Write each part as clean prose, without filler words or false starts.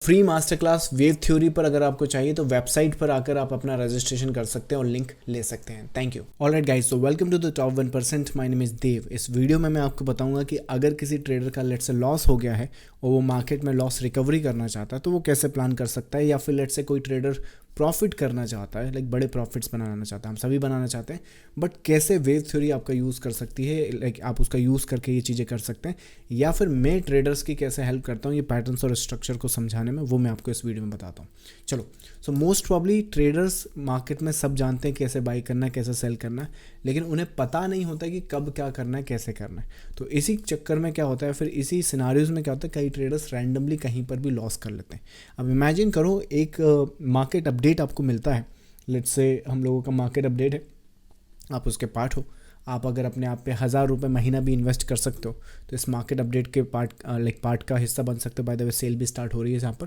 Free master class wave theory पर अगर आपको चाहिए तो वेबसाइट पर आकर आप अपना रजिस्ट्रेशन कर सकते हैं और लिंक ले सकते हैं। Thank you. Alright guys, so welcome to the top 1%। My name is Dev. इस वीडियो में मैं आपको बताऊंगा कि अगर किसी ट्रेडर का लेट से लॉस हो गया है और वो मार्केट में लॉस रिकवरी करना चाहता है तो वो कैसे प्लान कर सकता है, या फिर लेट से कोई ट्रेडर प्रॉफिट करना चाहता है, लाइक बड़े प्रॉफिट्स बनाना चाहता है, हम सभी बनाना चाहते हैं, बट कैसे वेव थ्योरी आपका यूज़ कर सकती है, लाइक आप उसका यूज़ करके ये चीज़ें कर सकते हैं, या फिर मैं ट्रेडर्स की कैसे हेल्प करता हूँ ये पैटर्न्स और स्ट्रक्चर को समझाने में, वो मैं आपको इस वीडियो में बताता हूँ। चलो, so most probably traders market में सब जानते हैं कैसे बाई करना है, कैसे सेल करना है, लेकिन उन्हें पता नहीं होता कि कब क्या करना है, कैसे करना है। तो इसी चक्कर में क्या होता है, फिर इसी सिनारियोज में क्या होता है, कई ट्रेडर्स रैंडमली कहीं पर भी लॉस कर लेते हैं। अब इमेजिन करो एक मार्केट अपडेट आपको मिलता है, लेट्स से हम लोगों का मार्केट अपडेट है, आप उसके पार्ट हो, आप अगर अपने आप पे 1000 रुपये महीना भी इन्वेस्ट कर सकते हो तो इस मार्केट अपडेट के पार्ट का हिस्सा बन सकते हो। बाय द वे सेल भी स्टार्ट हो रही है यहाँ पर,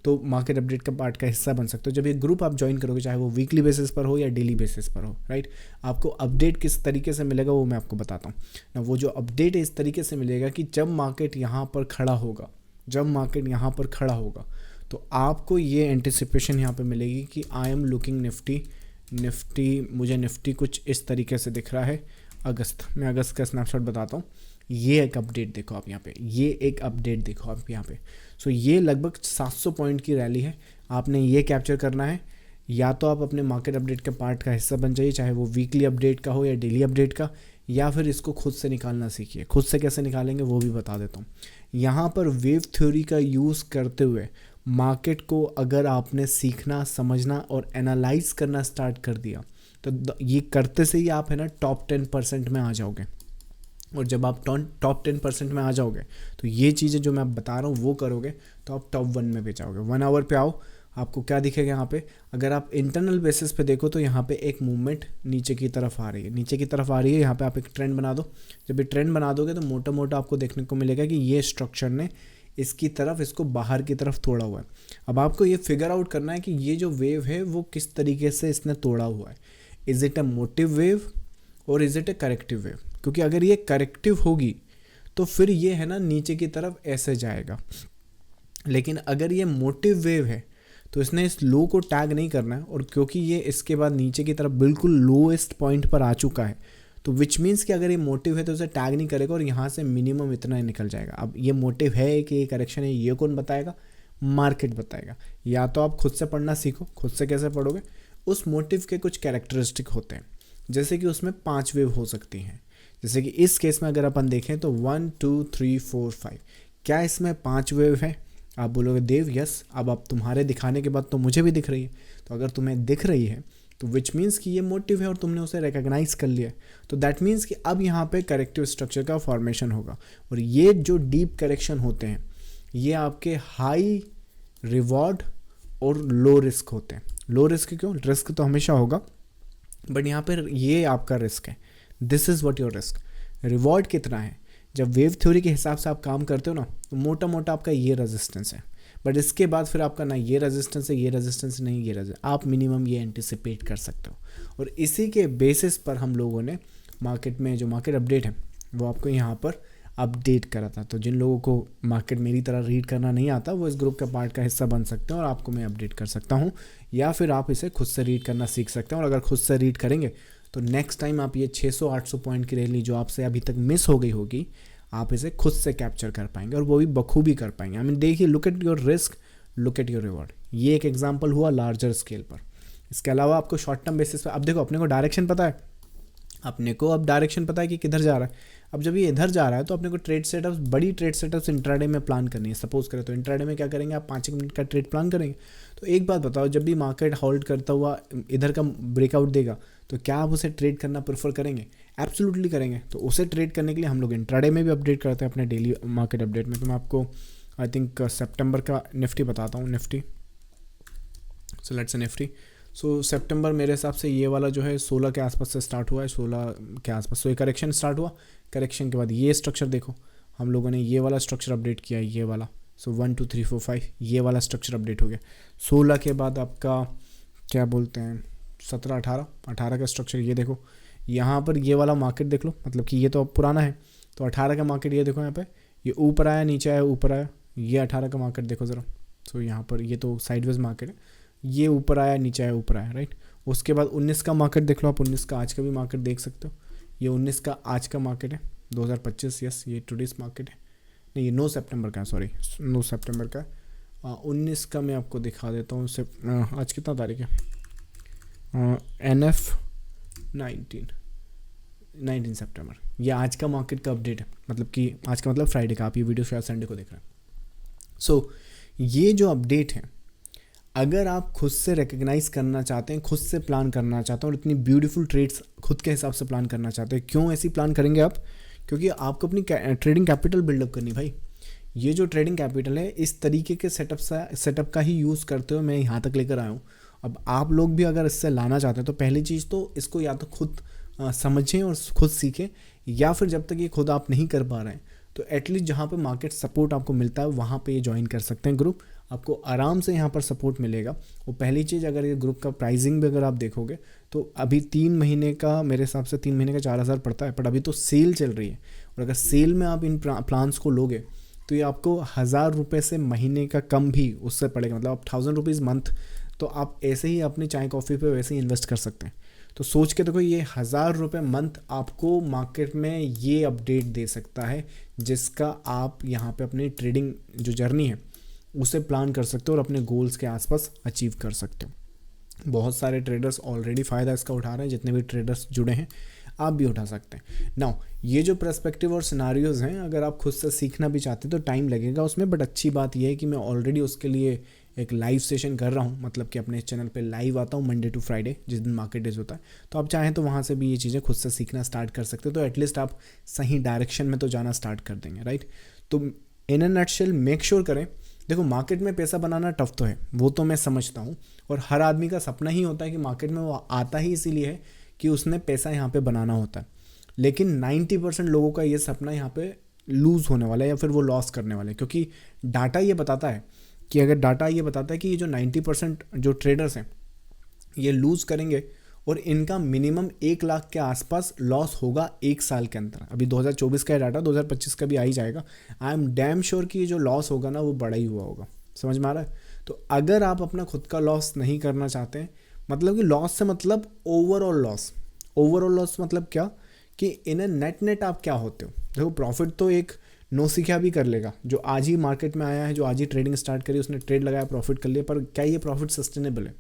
तो मार्केट अपडेट का पार्ट का हिस्सा बन सकते हो। जब ये ग्रुप आप ज्वाइन करोगे, चाहे वो वीकली बेसिस पर हो या डेली बेसिस पर हो, राइट, आपको अपडेट किस तरीके से मिलेगा वो मैं आपको बताता हूँ ना। वो जो अपडेट है इस तरीके से मिलेगा कि जब मार्केट यहाँ पर खड़ा होगा, तो आपको ये एंटिसिपेशन यहाँ पे मिलेगी कि आई एम लुकिंग निफ्टी, मुझे निफ्टी कुछ इस तरीके से दिख रहा है। मैं अगस्त का स्नैपशॉट बताता हूँ। ये एक अपडेट देखो आप यहाँ पे, सो ये लगभग 700 पॉइंट की रैली है। आपने ये कैप्चर करना है, या तो आप अपने मार्केट अपडेट के पार्ट का हिस्सा बन जाइए, चाहे वो वीकली अपडेट का हो या डेली अपडेट का, या फिर इसको खुद से निकालना सीखिए। खुद से कैसे निकालेंगे वो भी बता देता हूँ। यहाँ पर वेव थ्योरी का यूज़ करते हुए मार्केट को अगर आपने सीखना, समझना और एनालाइज करना स्टार्ट कर दिया तो ये करते से ही आप है ना टॉप 10% में आ जाओगे। और जब आप टॉप 10% में आ जाओगे तो ये चीज़ें जो मैं बता रहा हूँ वो करोगे तो आप टॉप 1 में भी जाओगे। 1 आवर पे आओ, आपको क्या दिखेगा यहाँ पे, अगर आप इंटरनल बेसिस पे देखो तो यहाँ पे एक मूवमेंट नीचे की तरफ आ रही है, यहाँ पे आप एक ट्रेंड बना दो। जब ये ट्रेंड बना दोगे तो मोटा मोटा आपको देखने को मिलेगा कि ये स्ट्रक्चर ने इसको बाहर की तरफ तोड़ा हुआ है। अब आपको ये फिगर आउट करना है कि ये जो वेव है वो किस तरीके से इसने तोड़ा हुआ है। Is it a motive wave और is it a corrective wave? क्योंकि अगर ये करेक्टिव होगी तो फिर ये है ना नीचे की तरफ ऐसे जाएगा, लेकिन अगर ये मोटिव वेव है तो इसने इस लो को टैग नहीं करना है, और क्योंकि ये इसके बाद नीचे की तरफ बिल्कुल लोएस्ट पॉइंट पर आ चुका है तो विच मीन्स कि अगर ये मोटिव है तो उसे टैग नहीं करेगा और यहाँ से मिनिमम इतना ही निकल जाएगा। अब ये मोटिव है कि ये करेक्शन है, ये कौन बताएगा? मार्केट बताएगा। या तो आप खुद से पढ़ना सीखो। खुद से कैसे पढ़ोगे? उस मोटिव के कुछ कैरेक्टरिस्टिक होते हैं, जैसे कि उसमें 5 वेव हो सकती हैं। जैसे कि इस केस में अगर अपन देखें तो 1 2 3 4 5, क्या इसमें 5 वेव है? आप बोलोगे देव यस। अब आप तुम्हारे दिखाने के बाद तो मुझे भी दिख रही है, तो अगर तुम्हें दिख रही है तो विच मीन्स कि ये मोटिव है और तुमने उसे रिकॉग्नाइज कर लिया है, तो दैट मीन्स कि अब यहाँ पे करेक्टिव स्ट्रक्चर का फॉर्मेशन होगा। और ये जो डीप करेक्शन होते हैं ये आपके हाई रिवॉर्ड और लो रिस्क होते हैं। लो रिस्क क्यों? रिस्क तो हमेशा होगा, बट यहाँ पर ये आपका रिस्क है। This is what your risk. Reward कितना है? जब वेव थ्योरी के हिसाब से आप काम करते हो ना तो मोटा मोटा आपका ये रेजिस्टेंस है, बट इसके बाद फिर आपका ना ये रेजिस्टेंस है, ये रेजिस्टेंस नहीं, ये रेजिस्टेंस, आप मिनिमम ये एंटिसिपेट कर सकते हो। और इसी के बेसिस पर हम लोगों ने मार्केट में जो मार्केट अपडेट है वो आपको यहाँ पर अपडेट करा था। तो जिन लोगों को मार्केट मेरी तरह रीड करना नहीं आता वो इस ग्रुप का पार्ट का हिस्सा बन सकते हैं और आपको मैं अपडेट कर सकता हूँ, या फिर आप इसे खुद से रीड करना सीख सकते हैं। और अगर खुद से रीड करेंगे तो नेक्स्ट टाइम आप ये 600-800 पॉइंट की रैली जो आपसे अभी तक मिस हो गई होगी, आप इसे खुद से कैप्चर कर पाएंगे और वो भी बखूबी कर पाएंगे। आई मीन देखिए, look at your risk, look at your reward. ये एक एग्जांपल हुआ लार्जर स्केल पर। इसके अलावा आपको शॉर्ट टर्म बेसिस पर, अब देखो अपने को डायरेक्शन पता है, कि किधर जा रहा है। अब जब ये इधर जा रहा है तो अपने को बड़ी ट्रेड सेटअप्स इंट्राडे में प्लान करनी है। सपोज करें तो इंट्राडे में क्या करेंगे, आप 5 मिनट का ट्रेड प्लान करेंगे। तो एक बात बताओ, जब भी मार्केट होल्ड करता हुआ इधर का ब्रेकआउट देगा तो क्या आप उसे ट्रेड करना प्रेफर करेंगे? एब्सोल्युटली करेंगे। तो उसे ट्रेड करने के लिए हम लोग इंट्राडे में भी अपडेट करते हैं अपने डेली मार्केट अपडेट में। तो मैं आपको आई थिंक सितंबर का निफ्टी बताता हूँ। Nifty, so let's say Nifty, so सितंबर मेरे हिसाब से ये वाला जो है 16 के आसपास से स्टार्ट हुआ है, 16 के आसपास। सो ये करेक्शन स्टार्ट हुआ, करेक्शन के बाद ये स्ट्रक्चर देखो, हम लोगों ने ये वाला स्ट्रक्चर अपडेट किया है, ये वाला। सो 1 2 3 4 5 ये वाला स्ट्रक्चर अपडेट हो गया। 16 के बाद आपका क्या बोलते हैं 17 18 का स्ट्रक्चर ये देखो। यहाँ पर ये वाला मार्केट देख लो, मतलब कि ये तो अब पुराना है, तो 18 का मार्केट ये देखो, यहाँ पे ये ऊपर आया, नीचे आया, ऊपर आया। ये 18 का मार्केट देखो ज़रा, सो यहाँ पर ये तो साइडवेज मार्केट है, ये ऊपर आया नीचे आया ऊपर आया, राइट। उसके बाद 19 का मार्केट देख लो आप, 19 का आज का भी मार्केट देख सकते हो, ये 19 का आज का मार्केट है 2025, यस ये टुडेस मार्केट है, नहीं ये 9 सितंबर का है, सॉरी 9 सितंबर का। 19 का मैं आपको दिखा देता हूँ, आज कितना तारीख है, NF 19 सितंबर, ये आज का मार्केट का अपडेट है, मतलब कि आज का मतलब फ्राइडे का, आप ये वीडियो शायद संडे को देख रहे हैं। सो ये जो अपडेट है, अगर आप खुद से रिकग्नाइज करना चाहते हैं, खुद से प्लान करना चाहते हैं और इतनी ब्यूटीफुल ट्रेड्स खुद के हिसाब से प्लान करना चाहते हैं, क्यों ऐसी प्लान करेंगे आप, क्योंकि आपको अपनी ट्रेडिंग कैपिटल बिल्डअप करनी भाई। ये जो ट्रेडिंग कैपिटल है, इस तरीके के सेटअप का ही यूज़ करते हुए मैं यहाँ तक लेकर आया हूँ। अब आप लोग भी अगर इससे लाना चाहते हैं तो पहली चीज़ तो इसको या तो खुद समझें और खुद सीखें, या फिर जब तक ये खुद आप नहीं कर पा रहे हैं तो एटलीस्ट जहाँ पे मार्केट सपोर्ट आपको मिलता है वहाँ पे ये ज्वाइन कर सकते हैं ग्रुप, आपको आराम से यहाँ पर सपोर्ट मिलेगा। वो पहली चीज़, अगर ये ग्रुप का प्राइसिंग भी अगर आप देखोगे तो अभी 3 महीने का, मेरे हिसाब से 3 महीने का 4000 पड़ता है, पर अभी तो सेल चल रही है, और अगर सेल में आप इन प्लान्स को लोगे तो ये आपको 1000 रुपये से महीने का कम भी उससे पड़ेगा, मतलब आप 1000 रुपीज़ मंथ, तो आप ऐसे ही अपनी चाय कॉफ़ी पे वैसे ही इन्वेस्ट कर सकते हैं। तो सोच के देखो, ये 1000 रुपये मंथ आपको मार्केट में ये अपडेट दे सकता है, जिसका आप यहाँ पे अपनी ट्रेडिंग जो जर्नी है उसे प्लान कर सकते हो और अपने गोल्स के आसपास अचीव कर सकते हो। बहुत सारे ट्रेडर्स ऑलरेडी फ़ायदा इसका उठा रहे हैं, जितने भी ट्रेडर्स जुड़े हैं आप भी उठा सकते हैं। नाउ ये जो पर्सपेक्टिव और सिनारियोज़ हैं, अगर आप खुद से सीखना भी चाहते हैं तो टाइम लगेगा उसमें, बट अच्छी बात यह है कि मैं ऑलरेडी उसके लिए एक लाइव सेशन कर रहा हूँ, मतलब कि अपने चैनल पे लाइव आता हूँ मंडे टू फ्राइडे, जिस दिन मार्केट डेज होता है। तो आप चाहें तो वहाँ से भी ये चीज़ें खुद से सीखना स्टार्ट कर सकते हो, तो एटलीस्ट आप सही डायरेक्शन में तो जाना स्टार्ट कर देंगे, राइट। तो इन अ नटशेल मेक श्योर करें, देखो मार्केट में पैसा बनाना टफ तो है, वो तो मैं समझता हूँ, और हर आदमी का सपना ही होता है कि मार्केट में वो आता ही इसीलिए है कि उसने पैसा यहाँ पे बनाना होता है। लेकिन 90% लोगों का ये सपना यहाँ पे लूज़ होने वाला है, या फिर वो लॉस करने वाले हैं, क्योंकि डाटा ये बताता है कि अगर डाटा ये बताता है कि ये जो 90% जो ट्रेडर्स हैं ये लूज़ करेंगे और इनका मिनिमम 1 लाख के आसपास लॉस होगा 1 साल के अंदर। अभी 2024 का डाटा, 2025 का भी आ ही जाएगा। आई एम डैम श्योर कि ये जो लॉस होगा ना वो बड़ा ही हुआ होगा, समझ में आ रहा है। तो अगर आप अपना खुद का लॉस नहीं करना चाहते हैं, मतलब कि लॉस से मतलब ओवरऑल लॉस मतलब क्या, कि इन नेट आप क्या होते हो। देखो प्रॉफिट तो एक नौसिखिया भी कर लेगा, जो आज ही मार्केट में आया है, जो आज ही ट्रेडिंग स्टार्ट करी, उसने ट्रेड लगाया, प्रॉफिट कर लिया, पर क्या ये प्रॉफिट सस्टेनेबल है?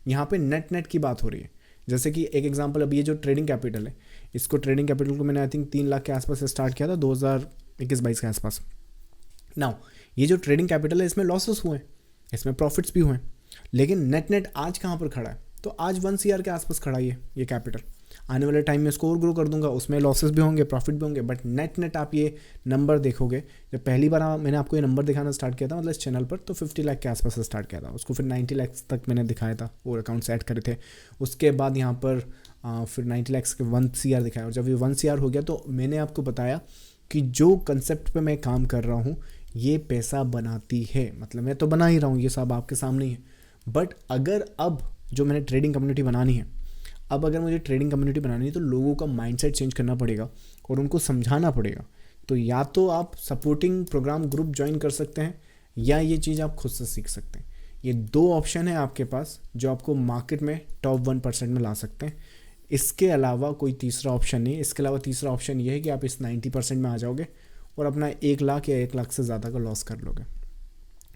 यहाँ पे नेट की बात हो रही है। जैसे कि एक एग्जांपल, अभी ये जो ट्रेडिंग कैपिटल है, इसको ट्रेडिंग कैपिटल को मैंने आई थिंक 3 लाख के आसपास स्टार्ट किया था 2021-22 के आसपास। नाउ ये जो ट्रेडिंग कैपिटल है इसमें लॉसेस हुए हैं, इसमें प्रॉफिट्स भी हुए हैं, लेकिन नेट आज कहाँ पर खड़ा है? तो आज 1 CR के आसपास खड़ा ही है ये कैपिटल। आने वाले टाइम में इसको और ग्रो कर दूंगा, उसमें लॉसेस भी होंगे, प्रॉफिट भी होंगे, बट नेट आप ये नंबर देखोगे। जब पहली बार मैंने आपको ये नंबर दिखाना स्टार्ट किया था, मतलब इस चैनल पर, तो 50 लाख के आसपास स्टार्ट किया था, उसको फिर 90 लाख तक मैंने दिखाया था, और अकाउंट्स ऐड करे थे। उसके बाद यहाँ पर फिर 90 लाख के 1 CR दिखाया, और जब ये 1 CR हो गया तो मैंने आपको बताया कि जो कंसेप्ट पे मैं काम कर रहा हूँ ये पैसा बनाती है, मतलब मैं तो बना ही रहा हूँ, ये सब आपके सामने ही है। बट अगर अब जो मैंने ट्रेडिंग कम्युनिटी बनानी है, अब अगर मुझे ट्रेडिंग कम्युनिटी बनानी है तो लोगों का माइंडसेट चेंज करना पड़ेगा और उनको समझाना पड़ेगा। तो या तो आप सपोर्टिंग प्रोग्राम ग्रुप ज्वाइन कर सकते हैं, या ये चीज़ आप खुद से सीख सकते हैं। ये 2 ऑप्शन है आपके पास जो आपको मार्केट में टॉप 1% में ला सकते हैं। इसके अलावा कोई तीसरा ऑप्शन नहीं। इसके अलावा तीसरा ऑप्शन ये है कि आप इस 90% में आ जाओगे और अपना 1 लाख या 1 लाख से ज़्यादा का लॉस कर लोगे।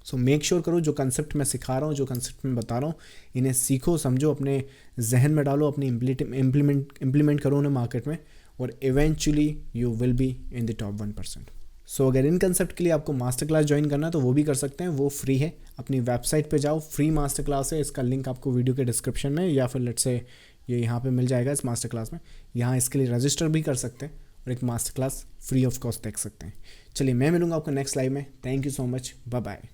सो मेक श्योर करो, जो कंसेप्ट मैं सिखा रहा हूँ, जो कंसेप्ट मैं बता रहा हूँ, इन्हें सीखो, समझो, अपने जहन में डालो, अपनी इम्प्लीमेंट करो उन्हें मार्केट में, और eventually you will be in the top 1%। सो अगर इन कंसेप्ट के लिए आपको मास्टर क्लास ज्वाइन करना है तो वो भी कर सकते हैं, वो फ्री है। अपनी वेबसाइट पे जाओ, फ्री मास्टर क्लास है, इसका लिंक आपको वीडियो के डिस्क्रिप्शन में या फिर लेट्स से ये यहाँ पे मिल जाएगा इस मास्टर क्लास में। यहाँ इसके लिए रजिस्टर भी कर सकते हैं और एक master class free of cost देख सकते हैं। चलिए मैं मिलूंगा आपको नेक्स्ट लाइव में। Thank you so much, bye bye.